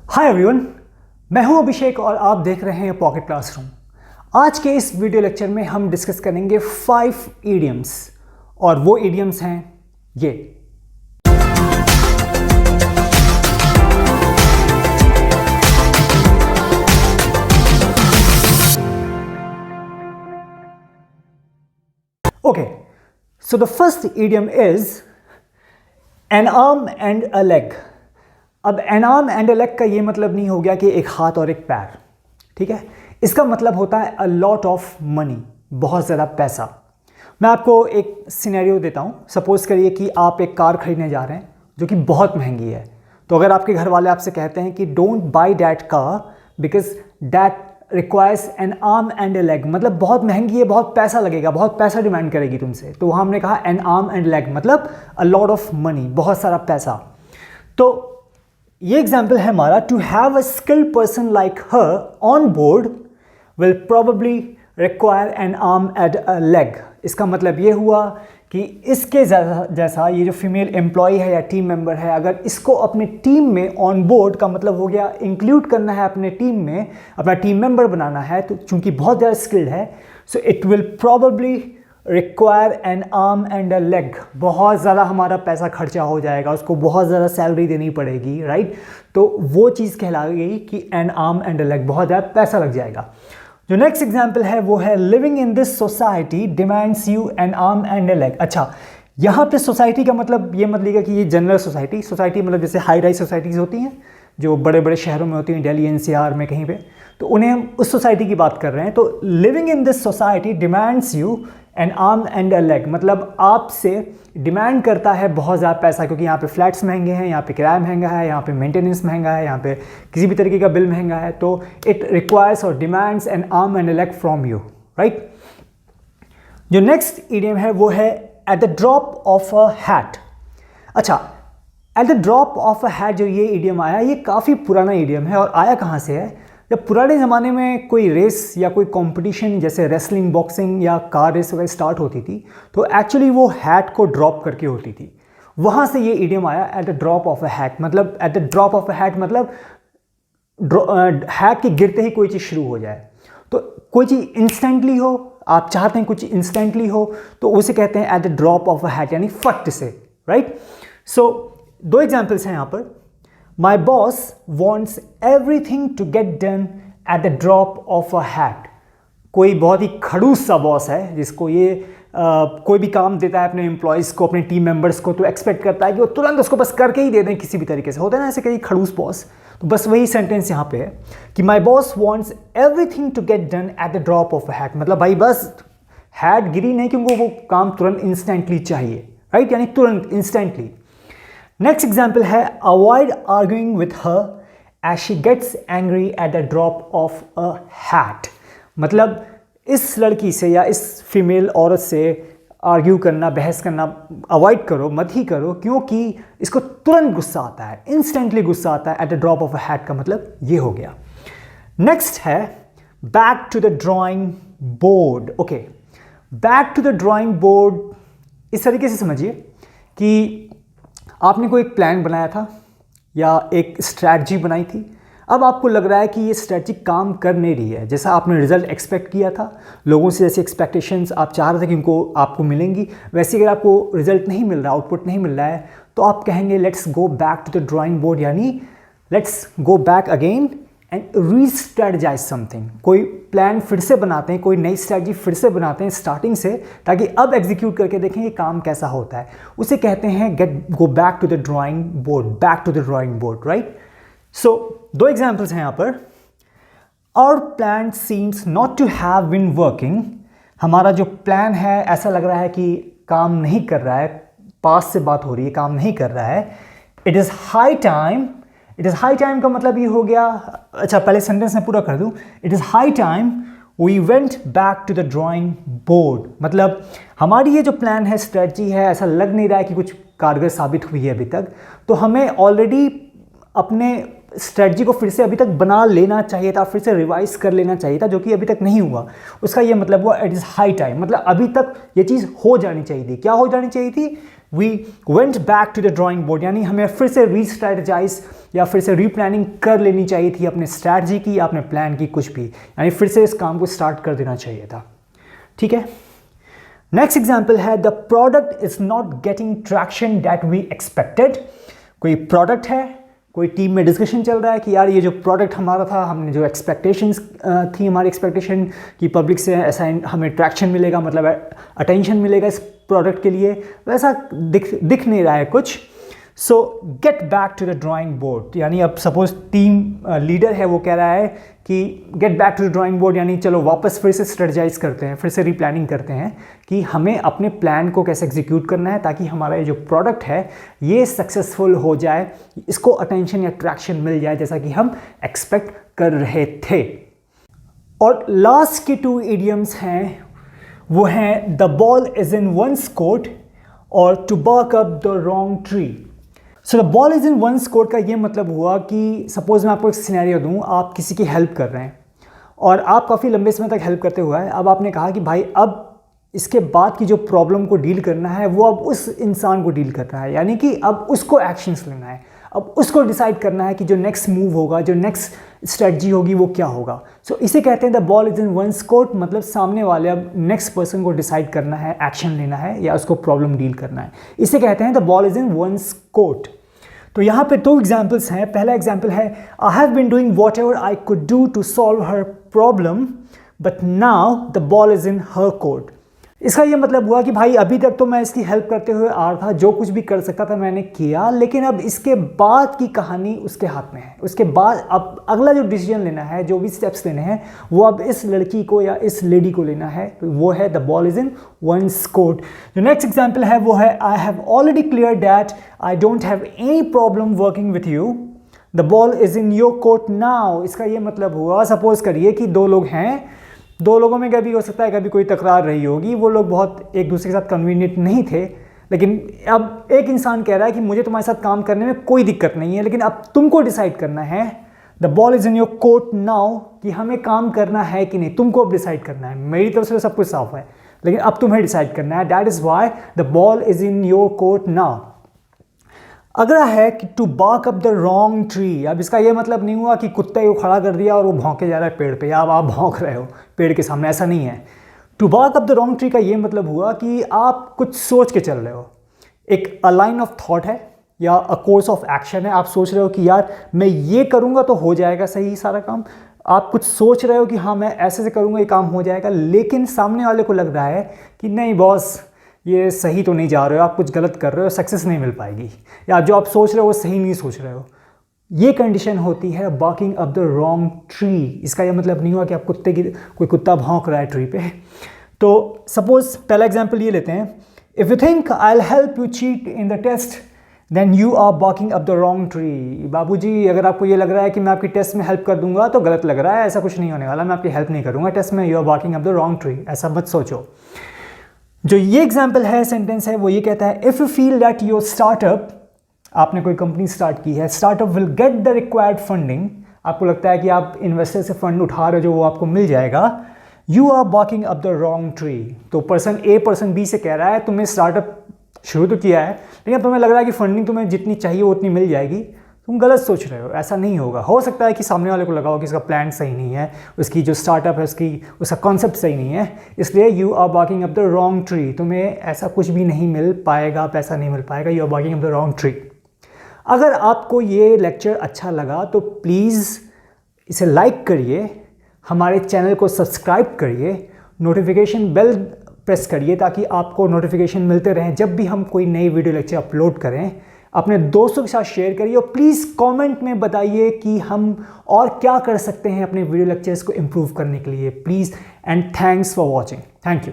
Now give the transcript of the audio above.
Hi everyone, मैं हूं अभिषेक और आप देख रहे हैं पॉकेट क्लासरूम। आज के इस वीडियो लेक्चर में हम डिस्कस करेंगे 5 इडियम्स और वो इडियम्स हैं ये। Okay, so the first idiom is an arm and a leg. अब an arm and a leg का ये मतलब नहीं हो गया कि एक हाथ और एक पैर, ठीक है। इसका मतलब होता है अ लॉट ऑफ मनी, बहुत ज़्यादा पैसा। मैं आपको एक सिनेरियो देता हूँ। सपोज करिए कि आप एक कार खरीदने जा रहे हैं जो कि बहुत महंगी है। तो अगर आपके घर वाले आपसे कहते हैं कि don't buy that car because that requires N arm and A leg, मतलब बहुत महंगी है, बहुत पैसा लगेगा, बहुत पैसा डिमांड करेगी तुमसे, तो हमने कहा एन आर्म एंड लेग मतलब अ लॉट ऑफ मनी, बहुत सारा पैसा। तो ये एग्जाम्पल है हमारा, to have a skilled person like her on board will probably require an arm and a leg. इसका मतलब ये हुआ कि इसके जैसा ये जो फीमेल एम्प्लॉय है या टीम मेंबर है, अगर इसको अपने टीम में ऑन बोर्ड का मतलब हो गया इंक्लूड करना है अपने टीम में, अपना टीम मेंबर बनाना है, तो चूंकि बहुत ज़्यादा स्किल्ड है, so it will probably require an arm and a leg. बहुत ज़्यादा हमारा पैसा खर्चा हो जाएगा, उसको बहुत ज़्यादा सैलरी देनी पड़ेगी, राइट। तो वो चीज़ कहला गई कि N arm and a leg, बहुत ज़्यादा पैसा लग जाएगा। जो नेक्स्ट एग्जाम्पल है वो है living in this society demands you N arm and a leg. अच्छा, यहाँ पे सोसाइटी का मतलब ये मत लीजिएगा कि ये जनरल सोसाइटी मतलब जैसे हाई राइज सोसाइटीज़ होती हैं जो बड़े बड़े शहरों में होती हैं, दिल्ली एनसीआर में कहीं पे, तो उन्हें हम उस सोसाइटी की बात कर रहे हैं। तो living in this society demands you N arm and a leg, मतलब आपसे डिमांड करता है बहुत ज़्यादा पैसा, क्योंकि यहाँ पे फ्लैट्स महंगे हैं, यहाँ पे किराया महंगा है, यहाँ पे मेंटेनेंस महंगा है, यहाँ पे किसी भी तरीके का बिल महंगा है। तो इट रिक्वायर्स और demands an arm and a leg from you, right. जो नेक्स्ट इडियम है वो है at the drop of a hat. अच्छा, at the drop of a hat जो ये इडियम आया, ये काफ़ी पुराना इडियम है। और आया कहाँ से है? जब पुराने ज़माने में कोई रेस या कोई कंपटीशन जैसे रेसलिंग, बॉक्सिंग या कार रेस वगैरह स्टार्ट होती थी, तो एक्चुअली वो हैट को ड्रॉप करके होती थी। वहाँ से ये इडियम आया at the drop of a hat. मतलब at the drop of a hat मतलब हैट के गिरते ही कोई चीज़ शुरू हो जाए। तो कोई चीज़ इंस्टेंटली हो, आप चाहते हैं कुछ इंस्टेंटली हो, तो उसे कहते हैं eight the drop of a hat, यानी फट से, राइट। सो 2 एग्जाम्पल्स हैं यहाँ पर। My boss wants everything to get done at the drop of a hat। कोई बहुत ही खड़ूस सा बॉस है जिसको ये कोई भी काम देता है अपने एम्प्लॉयज़ को, अपने टीम मेंबर्स को, तो एक्सपेक्ट करता है कि वो तुरंत उसको बस करके ही दे दें किसी भी तरीके से। होता है ना ऐसे कई खड़ूस बॉस, तो बस वही सेंटेंस यहाँ पे है कि my boss wants everything to get done at the drop of a hat. मतलब भाई बस हैट गिरी नहीं, क्योंकि वो काम तुरंत इंस्टेंटली चाहिए, राइट, यानी तुरंत इंस्टेंटली। नेक्स्ट एग्जाम्पल है avoid arguing with her as she gets angry at the drop of a hat. मतलब इस लड़की से या इस फीमेल औरत से आर्ग्यू करना, बहस करना अवॉइड करो, मत ही करो, क्योंकि इसको तुरंत गुस्सा आता है, इंस्टेंटली गुस्सा आता है। At the drop of a hat का मतलब ये हो गया। नेक्स्ट है back to the drawing board. Okay, back to the drawing board इस तरीके से समझिए कि आपने कोई एक प्लान बनाया था या एक स्ट्रैटेजी बनाई थी। अब आपको लग रहा है कि ये स्ट्रैटेजी काम कर नहीं रही है जैसा आपने रिजल्ट एक्सपेक्ट किया था, लोगों से जैसे एक्सपेक्टेशंस आप चाह रहे थे कि उनको आपको मिलेंगी, वैसे अगर आपको रिजल्ट नहीं मिल रहा, आउटपुट नहीं मिल रहा है, तो आप कहेंगे let's go back to the drawing board, यानी let's go back again and restrategize something. कोई प्लान फिर से बनाते हैं, कोई नई स्ट्रैटेजी फिर से बनाते हैं स्टार्टिंग से, ताकि अब एग्जीक्यूट करके देखें ये काम कैसा होता है। उसे कहते हैं go back to the drawing board, back to the drawing board, right. So 2 examples हैं यहाँ पर। Our plan seems not to have been working. हमारा जो प्लान है ऐसा लग रहा है कि काम नहीं कर रहा है, पास से बात हो रही है, काम नहीं कर रहा है। It is high time. It is high time का मतलब ये हो गया, अच्छा पहले सेंटेंस में पूरा कर दूं। It is high time we went back to the drawing board. मतलब हमारी ये जो प्लान है, स्ट्रेटजी है, ऐसा लग नहीं रहा है कि कुछ कारगर साबित हुई है अभी तक, तो हमें ऑलरेडी अपने स्ट्रेटजी को फिर से अभी तक बना लेना चाहिए था, फिर से रिवाइज कर लेना चाहिए था, जो कि अभी तक नहीं हुआ। उसका ये मतलब हुआ इट इज़ हाई टाइम, मतलब अभी तक ये चीज़ हो जानी चाहिए थी। क्या हो जानी चाहिए थी? We went back to the drawing board, यानी हमें फिर से रीस्ट्रेटजाइज या फिर से रीप्लानिंग कर लेनी चाहिए थी अपने स्ट्रैटेजी की या अपने प्लान की, कुछ भी, यानी फिर से इस काम को स्टार्ट कर देना चाहिए था। ठीक है, नेक्स्ट एग्जाम्पल है the product is not getting traction that we expected. कोई प्रोडक्ट है, कोई टीम में डिस्कशन चल रहा है कि यार ये जो प्रोडक्ट हमारा था, हमने जो एक्सपेक्टेशंस थी, हमारी एक्सपेक्टेशन कि पब्लिक से ऐसा हमें ट्रैक्शन मिलेगा, मतलब अटेंशन मिलेगा इस प्रोडक्ट के लिए, वैसा दिख नहीं रहा है कुछ। So get back to the drawing board, यानी अब सपोज टीम लीडर है, वो कह रहा है कि get back to the drawing board, यानी चलो वापस फिर से स्ट्रेटजाइज करते हैं, फिर से रीप्लानिंग करते हैं कि हमें अपने प्लान को कैसे एग्जीक्यूट करना है ताकि हमारा ये जो प्रोडक्ट है ये सक्सेसफुल हो जाए, इसको अटेंशन या ट्रैक्शन मिल जाए जैसा कि हम एक्सपेक्ट कर रहे थे। और लास्ट के 2 इडियम्स हैं, वो हैं the ball is in one's court और to bark up the wrong tree. So the ball is in one's court का ये मतलब हुआ कि सपोज मैं आपको एक सिनेरियो दूं, आप किसी की हेल्प कर रहे हैं और आप काफ़ी लंबे समय तक हेल्प करते हुए हैं, अब आपने कहा कि भाई अब इसके बाद की जो प्रॉब्लम को डील करना है वो अब उस इंसान को डील करना है, यानी कि अब उसको एक्शंस लेना है, अब उसको डिसाइड करना है कि जो नेक्स्ट मूव होगा, जो नेक्स्ट स्ट्रेटजी होगी वो क्या होगा। सो इसे कहते हैं the ball is in one's court, मतलब सामने वाले अब नेक्स्ट पर्सन को डिसाइड करना है, एक्शन लेना है या उसको प्रॉब्लम डील करना है, इसे कहते हैं the ball is in one's court. तो यहाँ पे 2 एग्जाम्पल्स हैं। पहला एग्जाम्पल है I have been doing whatever I could do to solve her problem but now the ball is in her court. इसका ये मतलब हुआ कि भाई अभी तक तो मैं इसकी हेल्प करते हुए आ रहा था, जो कुछ भी कर सकता था मैंने किया, लेकिन अब इसके बाद की कहानी उसके हाथ में है। उसके बाद अब अगला जो डिसीजन लेना है, जो भी स्टेप्स लेने हैं, वो अब इस लड़की को या इस लेडी को लेना है, तो वो है the ball is in one's court. जो नेक्स्ट एग्जाम्पल है वो है I have already clear that I don't have any problem working with you, the ball is in your court now. इसका ये मतलब हुआ, सपोज करिए कि 2 लोग हैं, 2 लोगों में कभी हो सकता है कभी कोई तकरार रही होगी, वो लोग बहुत एक दूसरे के साथ कन्वीनियंट नहीं थे, लेकिन अब एक इंसान कह रहा है कि मुझे तुम्हारे साथ काम करने में कोई दिक्कत नहीं है, लेकिन अब तुमको डिसाइड करना है, the ball is in your court now, कि हमें काम करना है कि नहीं, तुमको अब डिसाइड करना है। मेरी तरफ से सब कुछ साफ है, लेकिन अब तुम्हें डिसाइड करना है। That is why the ball is in your court now. अगला है कि to bark up the wrong tree. अब इसका ये मतलब नहीं हुआ कि कुत्ते को खड़ा कर दिया और वो भौंके जा रहा है पेड़ पे, या अब आप भौंक रहे हो पेड़ के सामने, ऐसा नहीं है। To bark up the wrong tree का ये मतलब हुआ कि आप कुछ सोच के चल रहे हो, एक अ लाइन ऑफ थॉट है या अ कोर्स ऑफ एक्शन है, आप सोच रहे हो कि यार मैं ये करूँगा तो हो जाएगा सही सारा काम, आप कुछ सोच रहे हो कि हाँ मैं ऐसे से करूँगा ये काम हो जाएगा, लेकिन सामने वाले को लग रहा है कि नहीं बॉस ये सही तो नहीं जा रहे हो, आप कुछ गलत कर रहे हो, सक्सेस नहीं मिल पाएगी, या जो आप सोच रहे हो वो सही नहीं सोच रहे हो। ये कंडीशन होती है barking up the wrong tree. इसका ये मतलब नहीं हुआ कि आप कोई कुत्ता भौंक रहा है ट्री पे। तो सपोज पहला एग्जाम्पल ये लेते हैं, if you think I will help you cheat in the test then you are barking up the wrong tree. बाबूजी अगर आपको ये लग रहा है कि मैं आपकी टेस्ट में हेल्प कर दूंगा तो गलत लग रहा है, ऐसा कुछ नहीं होने वाला, मैं आपकी हेल्प नहीं करूँगा टेस्ट में, you are barking up the wrong tree, ऐसा मत सोचो। जो ये एग्जाम्पल है, सेंटेंस है, वो ये कहता है if you feel that your startup, आपने कोई कंपनी स्टार्ट की है, startup will get the required funding, आपको लगता है कि आप इन्वेस्टर से फंड उठा रहे हो जो वो आपको मिल जाएगा, you are barking up the wrong tree. तो पर्सन ए पर्सन बी से कह रहा है तुमने स्टार्टअप शुरू तो किया है, लेकिन तुम्हें लग रहा है कि फंडिंग तुम्हें जितनी चाहिए उतनी मिल जाएगी, तुम गलत सोच रहे हो, ऐसा नहीं होगा। हो सकता है कि सामने वाले को लगा हो कि इसका प्लान सही नहीं है, उसकी जो स्टार्टअप है उसका कॉन्सेप्ट सही नहीं है, इसलिए you are barking up the wrong tree, तुम्हें ऐसा कुछ भी नहीं मिल पाएगा, पैसा नहीं मिल पाएगा, you are barking up the wrong tree. अगर आपको ये लेक्चर अच्छा लगा तो प्लीज़ इसे लाइक करिए, हमारे चैनल को सब्सक्राइब करिए, नोटिफिकेशन बेल प्रेस करिए ताकि आपको नोटिफिकेशन मिलते रहें जब भी हम कोई नई वीडियो लेक्चर अपलोड करें। अपने दोस्तों के साथ शेयर करिए और प्लीज़ कमेंट में बताइए कि हम और क्या कर सकते हैं अपने वीडियो लेक्चर्स को इम्प्रूव करने के लिए, please. And thanks for watching, thank you.